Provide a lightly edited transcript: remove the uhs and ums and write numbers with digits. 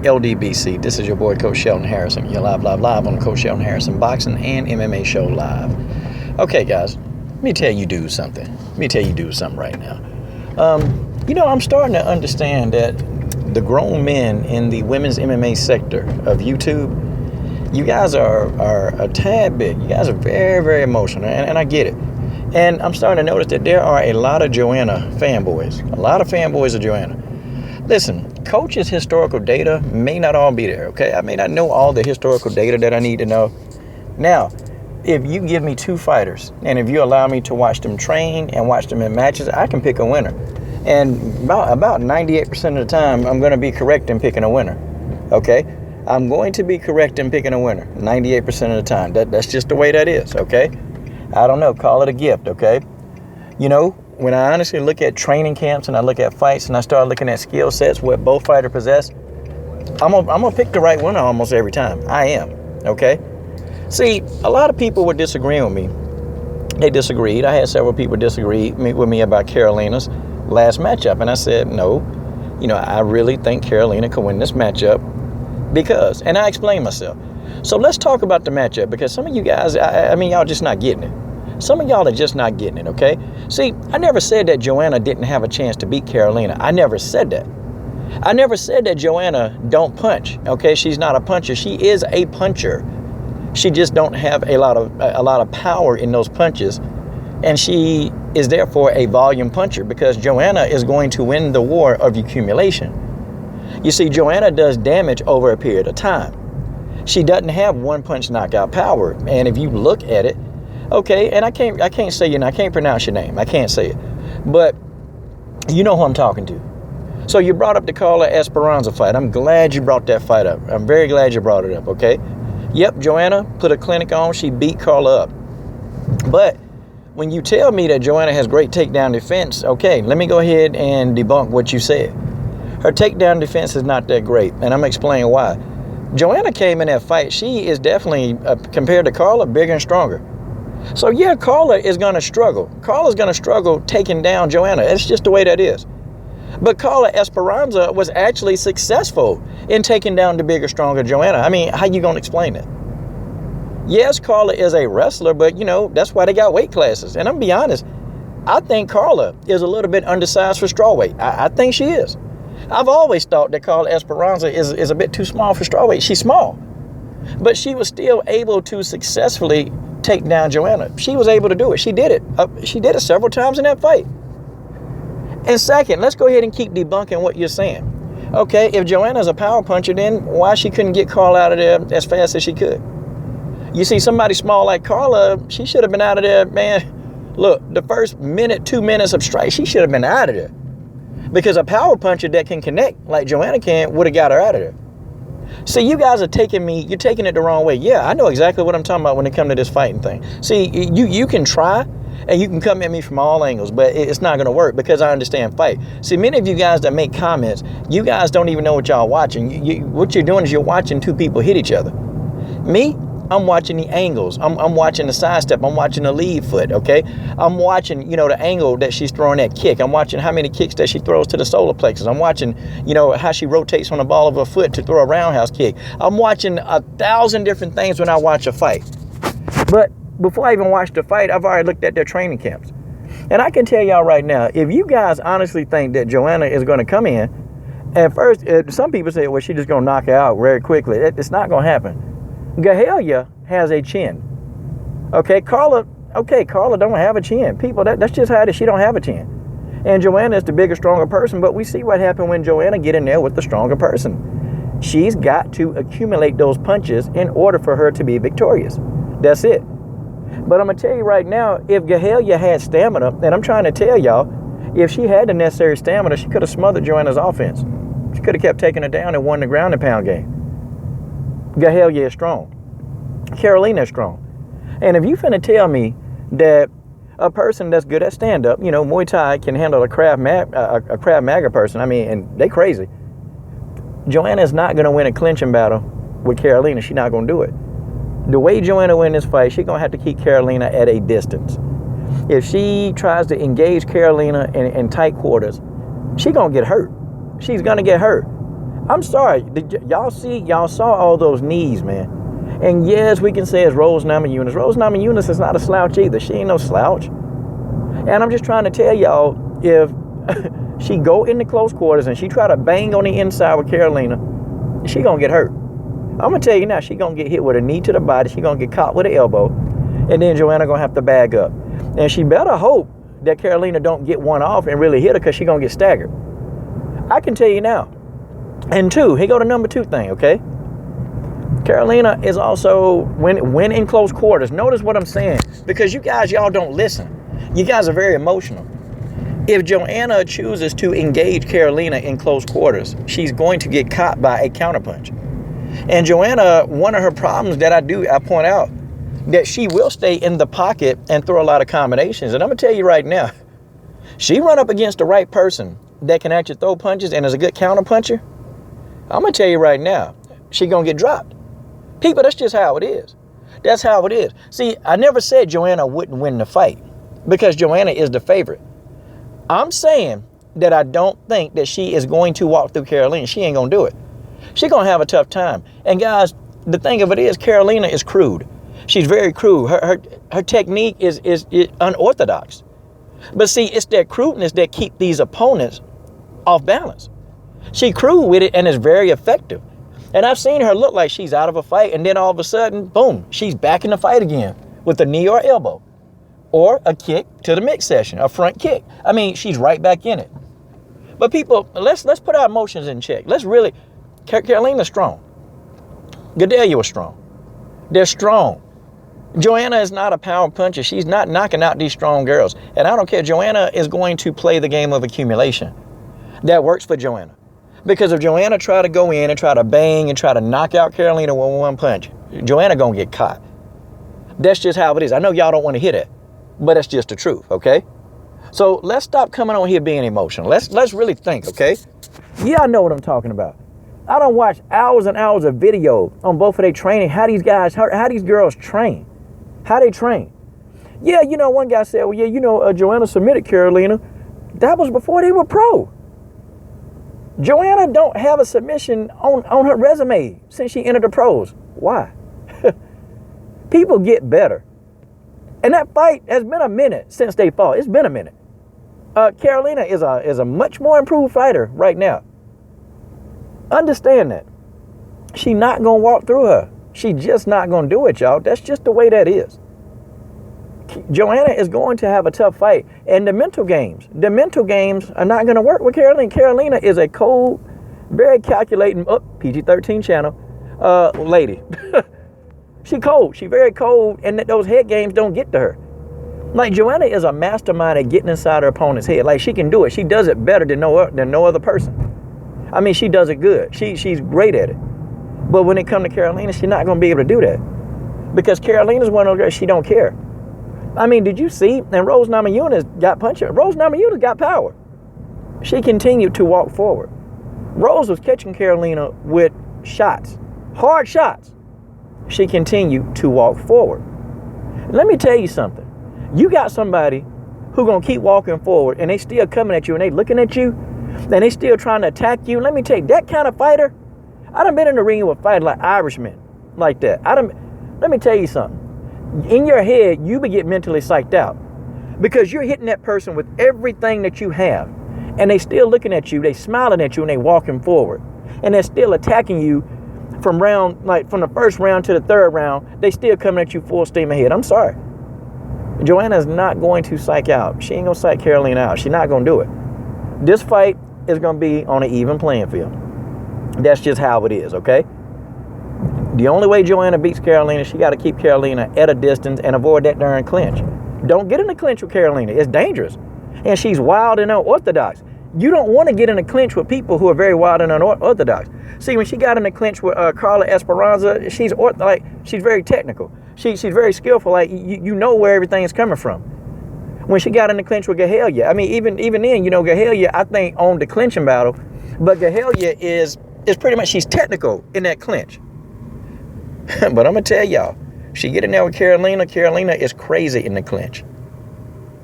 LDBC. This is your boy, Coach Shelton Harrison. You're live on the Coach Shelton Harrison Boxing and MMA Show live. Okay, guys, let me tell you dudes something. Right now. I'm starting to understand that the grown men in the women's MMA sector of YouTube, you guys are a tad bit. You guys are very, very emotional, and I get it. And I'm starting to notice that there are a lot of Joanna fanboys. A lot of fanboys of Joanna. Listen, Coach's historical data may not all be there, okay? I may not know all the historical data that I need to know. Now, if you give me two fighters, and if you allow me to watch them train and watch them in matches, I can pick a winner. And about 98% of the time, I'm going to be correct in picking a winner, okay? I'm going to be correct in picking a winner 98% of the time. That's just the way that is, okay? I don't know, call it a gift, okay? You know, when I honestly look at training camps and I look at fights and I start looking at skill sets, what both fighters possess, I'm gonna pick the right winner almost every time. I am, okay? See, a lot of people were disagreeing with me. They disagreed. I had several people disagree with me about Karolina's last matchup. And I said, no, I really think Karolina can win this matchup because, and I explained myself. So let's talk about the matchup because some of you guys, y'all just not getting it. Some of y'all are just not getting it, okay? See, I never said that Joanna didn't have a chance to beat Karolina. I never said that. I never said that Joanna don't punch, okay? She's not a puncher. She is a puncher. She just don't have a lot of power in those punches, and she is therefore a volume puncher because Joanna is going to win the war of accumulation. You see, Joanna does damage over a period of time. She doesn't have one punch knockout power, and if you look at it, okay, and I can't say I can't pronounce your name. I can't say it, but you know who I'm talking to. So you brought up the Carla Esperanza fight. I'm glad you brought that fight up. I'm very glad you brought it up, okay? Yep, Joanna put a clinic on. She beat Carla up. But when you tell me that Joanna has great takedown defense, okay, let me go ahead and debunk what you said. Her takedown defense is not that great, and I'm going to explain why. Joanna came in that fight. She is definitely, compared to Carla, bigger and stronger. So yeah, Carla is going to struggle. Carla's going to struggle taking down Joanna. It's just the way that is. But Carla Esperanza was actually successful in taking down the bigger, stronger Joanna. I mean, how you going to explain it? Yes, Carla is a wrestler, but that's why they got weight classes. And I'm going to be honest, I think Carla is a little bit undersized for strawweight. I think she is. I've always thought that Carla Esperanza is a bit too small for strawweight. She's small, but she was still able to successfully take down Joanna. She was able to do it. She did it. She did it several times in that fight. And second, let's go ahead and keep debunking what you're saying. Okay, if Joanna's a power puncher, then why she couldn't get Carla out of there as fast as she could? You see, somebody small like Carla, she should have been out of there, man. Look, the first 2 minutes of strike, she should have been out of there. Because a power puncher that can connect like Joanna can would have got her out of there. See, you guys are you're taking it the wrong way. Yeah, I know exactly what I'm talking about when it comes to this fighting thing. See, you can try and you can come at me from all angles, but it's not going to work because I understand fight. See, many of you guys that make comments, you guys don't even know what y'all watching. What you're doing is you're watching two people hit each other. Me, I'm watching the angles. I'm watching the sidestep. I'm watching the lead foot, okay? I'm watching, the angle that she's throwing that kick. I'm watching how many kicks that she throws to the solar plexus. I'm watching, how she rotates on the ball of her foot to throw a roundhouse kick. I'm watching 1,000 different things when I watch a fight. But before I even watch the fight, I've already looked at their training camps. And I can tell y'all right now, if you guys honestly think that Joanna is going to come in, at first, some people say, well, she's just going to knock her out very quickly. It's not going to happen. Gahelia has a chin. Okay, Carla don't have a chin. People, that's just how it is. She don't have a chin. And Joanna is the bigger, stronger person, but we see what happened when Joanna get in there with the stronger person. She's got to accumulate those punches in order for her to be victorious. That's it. But I'm going to tell you right now, if Gahelia had stamina, and I'm trying to tell y'all, if she had the necessary stamina, she could have smothered Joanna's offense. She could have kept taking her down and won the ground and pound game. Gahelia is strong. Karolina is strong. And if you finna tell me that a person that's good at stand-up, Muay Thai can handle a Krav Maga person, and they crazy. Joanna is not going to win a clinching battle with Karolina. She's not going to do it. The way Joanna win this fight, she's going to have to keep Karolina at a distance. If she tries to engage Karolina in tight quarters, she's going to get hurt. She's going to get hurt. I'm sorry. Y'all saw all those knees, man. And yes, we can say it's Rose Namajunas. Rose Namajunas is not a slouch either. She ain't no slouch. And I'm just trying to tell y'all, if she go into close quarters and she try to bang on the inside with Karolina, she gonna get hurt. I'm gonna tell you now, she gonna get hit with a knee to the body. She gonna get caught with an elbow, and then Joanna gonna have to bag up. And she better hope that Karolina don't get one off and really hit her, because she gonna get staggered. I can tell you now. And two, here go the number 2 thing, okay? Karolina is also, when in close quarters, notice what I'm saying, because y'all don't listen. You guys are very emotional. If Joanna chooses to engage Karolina in close quarters, she's going to get caught by a counterpunch. And Joanna, one of her problems that I point out, that she will stay in the pocket and throw a lot of combinations. And I'm going to tell you right now, she run up against the right person that can actually throw punches and is a good counterpuncher, I'm going to tell you right now, she going to get dropped. People, that's just how it is. That's how it is. See, I never said Joanna wouldn't win the fight, because Joanna is the favorite. I'm saying that I don't think that she is going to walk through Karolina. She ain't going to do it. She's going to have a tough time. And guys, the thing of it is, Karolina is crude. She's very crude. Her technique is unorthodox. But see, it's that crudeness that keep these opponents off balance. She crude with it and is very effective. And I've seen her look like she's out of a fight, and then all of a sudden, boom, she's back in the fight again with a knee or elbow, or a kick to the midsection, a front kick. I mean, she's right back in it. But people, let's put our emotions in check. Let's really, Karolina's strong. Gadelia was strong. They're strong. Joanna is not a power puncher. She's not knocking out these strong girls. And I don't care. Joanna is going to play the game of accumulation. That works for Joanna. Because if Joanna try to go in and try to bang and try to knock out Karolina with one punch, Joanna gonna get caught. That's just how it is. I know y'all don't want to hear that, but that's just the truth, okay? So let's stop coming on here being emotional. Let's really think, okay? Yeah, I know what I'm talking about. I don't watch hours and hours of video on both of their training, how these girls train, how they train. Yeah, you know, one guy said, well, yeah, you know, Joanna submitted Karolina. That was before they were pro. Joanna don't have a submission on her resume since she entered the pros. Why? People get better. And that fight has been a minute since they fought. It's been a minute. Karolina is a much more improved fighter right now. Understand that. She not going to walk through her. She just not going to do it, y'all. That's just the way that is. Joanna is going to have a tough fight. And the mental games are not going to work with Karolina. Karolina is a cold, very calculating, PG-13 channel, lady. She cold. She very cold, and those head games don't get to her. Like, Joanna is a mastermind at getting inside her opponent's head. Like, she can do it. She does it better than no other person. I mean, she does it good. She's great at it. But when it comes to Karolina, she's not going to be able to do that. Because Karolina's one of those girls, she don't care. I mean, did you see? And Rose Namajunas got punched. Rose Namajunas got power. She continued to walk forward. Rose was catching Karolina with shots, hard shots. She continued to walk forward. Let me tell you something. You got somebody who gonna keep walking forward, and they still coming at you, and they looking at you, and they still trying to attack you. Let me tell you, that kind of fighter, I done been in the ring with fighters like Irishmen, like that. Let me tell you something. In your head, you get mentally psyched out because you're hitting that person with everything that you have, and they still looking at you, they smiling at you, and they walking forward, and they're still attacking you from the first round to the third round. They still coming at you full steam ahead. I'm sorry. Joanna's not going to psych out. She ain't gonna psych Karolina out. She's not gonna do it. This fight is gonna be on an even playing field. That's just how it is, okay? The only way Joanna beats Karolina, she got to keep Karolina at a distance and avoid that darn clinch. Don't get in the clinch with Karolina. It's dangerous. And she's wild and unorthodox. You don't want to get in a clinch with people who are very wild and unorthodox. See, when she got in the clinch with Carla Esperanza, she's very technical. She's very skillful. Like, you know where everything is coming from. When she got in the clinch with Gahelia, I mean, even then, you know, Gahelia, I think, owned the clinching battle. But Gahelia is pretty much, she's technical in that clinch. But I'm going to tell y'all, she get in there with Karolina. Karolina is crazy in the clinch.